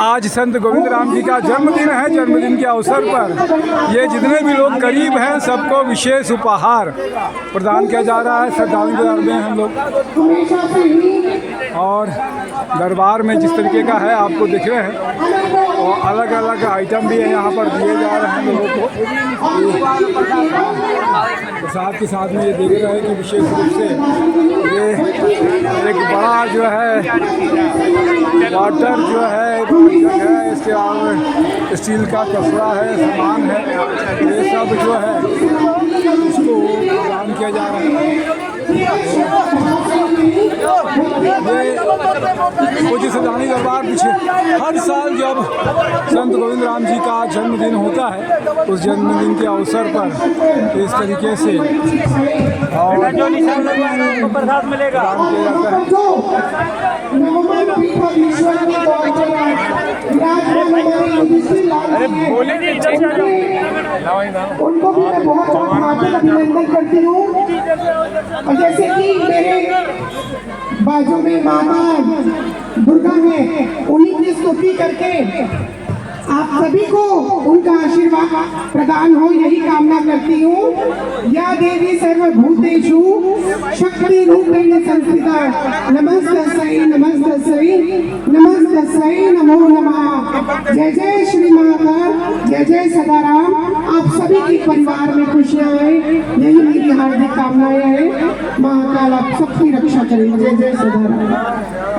आज संत गोविंद राम जी का जन्मदिन है। जन्मदिन के अवसर पर ये जितने भी लोग गरीब हैं सबको विशेष उपहार प्रदान किया जा रहा है। श्रद्धांजलि दे रहे हैं हम लोग, और दरबार में जिस तरीके का है आपको दिख रहे हैं, और अलग अलग आइटम भी है यहाँ पर दिए जा रहे हैं लोगों को। प्रसाद के साथ में ये देख रहे हैं कि विशेष रूप से ये एक बड़ा जो है वाटर जो है इसके अलावा स्टील का कपड़ा है, सामान है, ये सब जो है इसको प्रदान किया जा रहा है। कुछ सदानी दरबार पीछे हर साल जब संत गोविंद राम जी का जन्मदिन होता है, उस जन्मदिन के अवसर पर इस तरीके से और जो निशान प्रसाद मिलेगा अरे बोले उनको भी मैं बहुत हार्दिक अभिनंदन करती हूँ। और जैसे कि मेरे बाजू में माता दुर्गा है, उन्हीं की स्तुति करके आप सभी को उनका आशीर्वाद प्रदान हो, यही कामना करती हूँ। या देवी सर्वभूतेषु शक्ति रूपेण संस्थिता नमस्तस्यै नमस्तस्यै नमस्तस्यै नमो नमः। जय जय श्री माता, जय जय सदाराम। आप सभी के परिवार में खुशियाँ आए, यही मेरी हार्दिक कामनाएं हैं। महाकाल आप सबकी रक्षा करें। जय जय सदाराम।